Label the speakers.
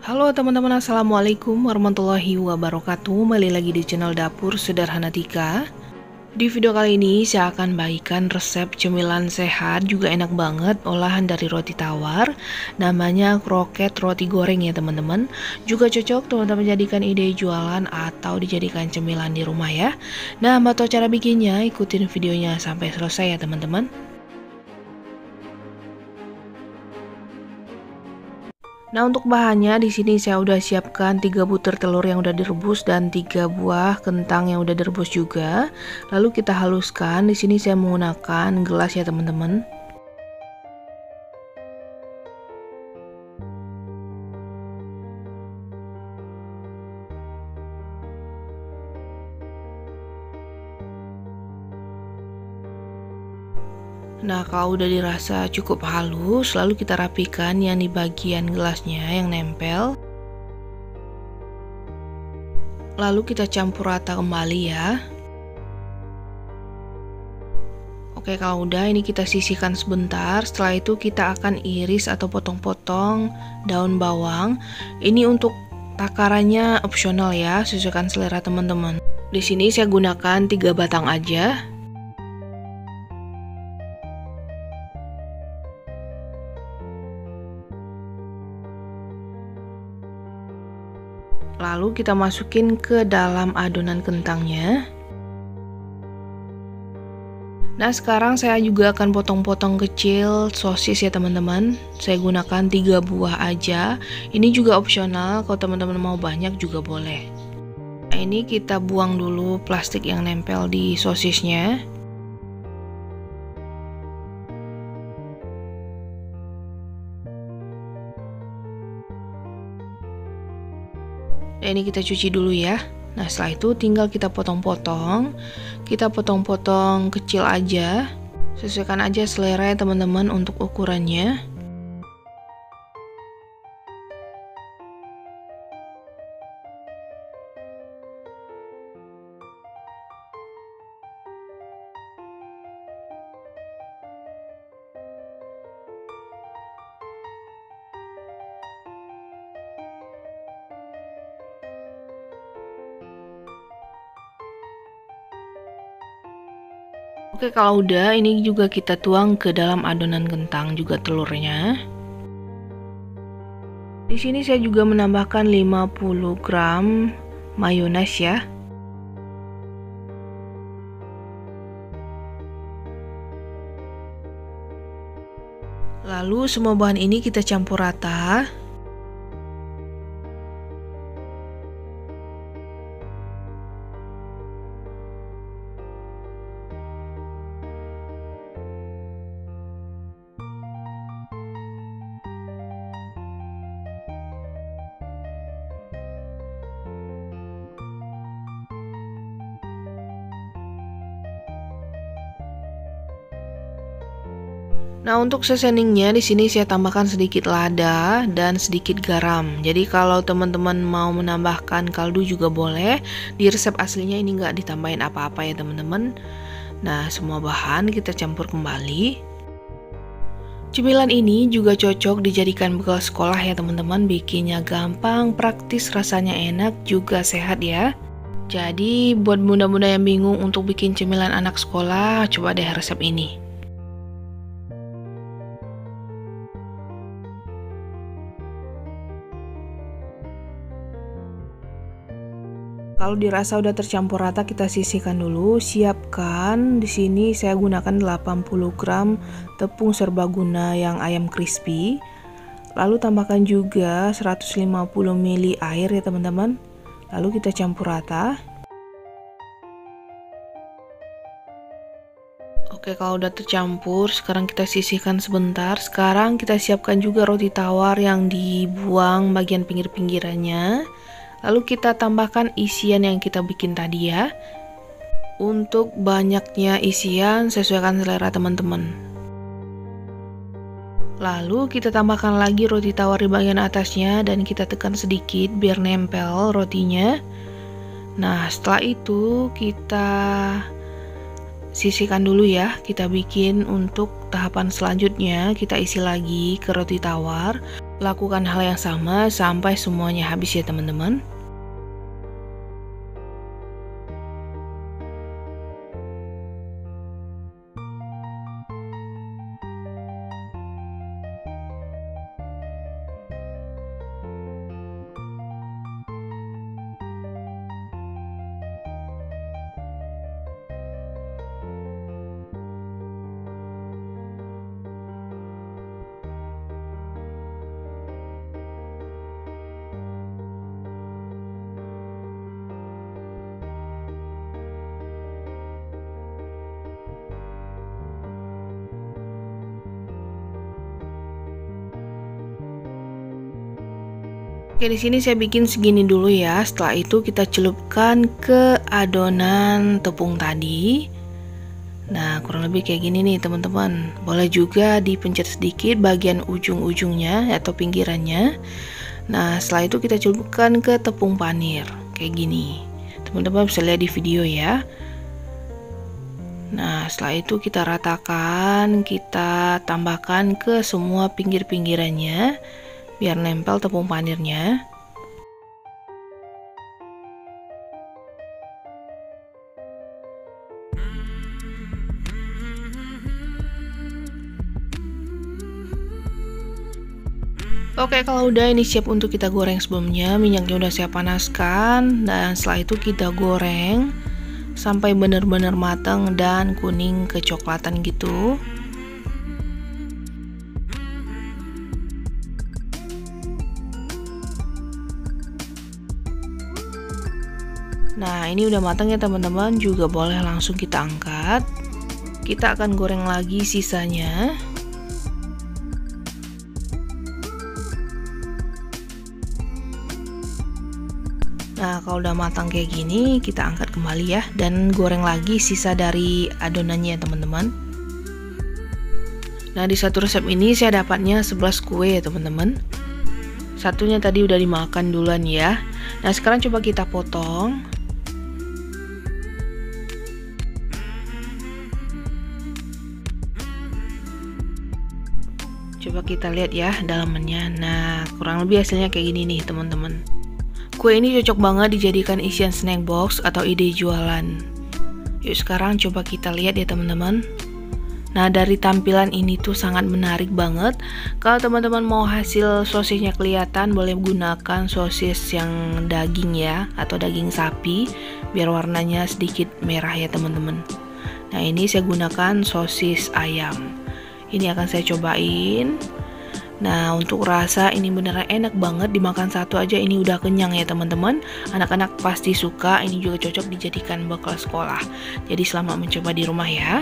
Speaker 1: Halo teman-teman, assalamualaikum warahmatullahi wabarakatuh. Kembali lagi di channel Dapur Sederhana Tika. Di video kali ini saya akan bagikan resep cemilan sehat juga enak banget olahan dari roti tawar. Namanya kroket roti goreng ya teman-teman. Juga cocok teman-teman jadikan ide jualan atau dijadikan cemilan di rumah ya. Nah, mau tahu cara bikinnya? Ikutin videonya sampai selesai ya teman-teman. Nah, untuk bahannya di sini saya udah siapkan 3 butir telur yang udah direbus dan 3 buah kentang yang udah direbus juga. Lalu kita haluskan. Di sini saya menggunakan gelas ya, teman-teman. Nah, kalau udah dirasa cukup halus, lalu kita rapikan yang di bagian gelasnya yang nempel. Lalu kita campur rata kembali ya. Oke, kalau udah ini kita sisihkan sebentar. Setelah itu kita akan iris atau potong-potong daun bawang. Ini untuk takarannya opsional ya, sesuaikan selera teman-teman. Di sini saya gunakan 3 batang aja. Lalu kita masukin ke dalam adonan kentangnya. Nah, sekarang saya juga akan potong-potong kecil sosis ya teman-teman. Saya gunakan 3 buah aja. Ini juga opsional, kalau teman-teman mau banyak juga boleh. Nah, ini kita buang dulu plastik yang nempel di sosisnya. Nah, ini kita cuci dulu ya. Nah, setelah itu tinggal kita potong-potong. Kita potong-potong kecil aja. Sesuaikan aja selera ya teman-teman untuk ukurannya. Oke, kalau udah ini juga kita tuang ke dalam adonan kentang juga telurnya. Di sini saya juga menambahkan 50 gram mayones ya. Lalu semua bahan ini kita campur rata. Nah, untuk seasoningnya di sini saya tambahkan sedikit lada dan sedikit garam. Jadi kalau teman-teman mau menambahkan kaldu juga boleh. Di resep aslinya ini nggak ditambahin apa-apa ya teman-teman. Nah, semua bahan kita campur kembali. Cemilan ini juga cocok dijadikan bekal sekolah ya teman-teman. Bikinnya gampang, praktis, rasanya enak, juga sehat ya. Jadi buat bunda-bunda yang bingung untuk bikin cemilan anak sekolah, coba deh resep ini. Kalau dirasa udah tercampur rata, kita sisihkan dulu. Siapkan di sini saya gunakan 80 gram tepung serbaguna yang ayam crispy. Lalu tambahkan juga 150 ml air ya teman-teman. Lalu kita campur rata. Oke, kalau udah tercampur, sekarang kita sisihkan sebentar. Sekarang kita siapkan juga roti tawar yang dibuang bagian pinggir-pinggirannya. Lalu kita tambahkan isian yang kita bikin tadi ya. Untuk banyaknya isian sesuaikan selera teman-teman. Lalu kita tambahkan lagi roti tawar di bagian atasnya dan kita tekan sedikit biar nempel rotinya. Nah, setelah itu kita sisihkan dulu ya. Kita bikin untuk tahapan selanjutnya, kita isi lagi ke roti tawar. lakukan hal yang sama sampai semuanya habis ya teman-teman. Oke, di sini saya bikin segini dulu ya. Setelah itu kita celupkan ke adonan tepung tadi. Nah, kurang lebih kayak gini nih teman-teman. Boleh juga dipencet sedikit bagian ujung-ujungnya atau pinggirannya. Nah, setelah itu kita celupkan ke tepung panir kayak gini. Teman-teman bisa lihat di video ya. Nah, setelah itu kita ratakan, kita tambahkan ke semua pinggir-pinggirannya biar nempel tepung panirnya. Oke, kalau udah ini siap untuk kita goreng. Sebelumnya minyaknya udah saya panaskan, dan setelah itu kita goreng sampai benar-benar matang dan kuning kecoklatan gitu. Nah, ini udah matang ya teman-teman, juga boleh langsung kita angkat. Kita akan goreng lagi sisanya. Nah, kalau udah matang kayak gini, kita angkat kembali ya, dan goreng lagi sisa dari adonannya ya teman-teman. Nah, di satu resep ini saya dapatnya 11 kue ya teman-teman. Satunya tadi udah dimakan duluan ya. Nah, sekarang coba kita potong. Coba kita lihat ya dalamannya. Nah, kurang lebih hasilnya kayak gini nih teman-teman. Kue ini cocok banget dijadikan isian snack box atau ide jualan. Yuk sekarang coba kita lihat ya teman-teman. Nah, dari tampilan ini tuh sangat menarik banget. Kalau teman-teman mau hasil sosisnya kelihatan, boleh gunakan sosis yang daging ya, atau daging sapi, biar warnanya sedikit merah ya teman-teman. Nah, ini saya gunakan sosis ayam. Ini akan saya cobain. Nah, untuk rasa ini beneran enak banget, dimakan satu aja ini udah kenyang ya teman-teman. Anak-anak pasti suka, ini juga cocok dijadikan bekal sekolah. Jadi selamat mencoba di rumah ya.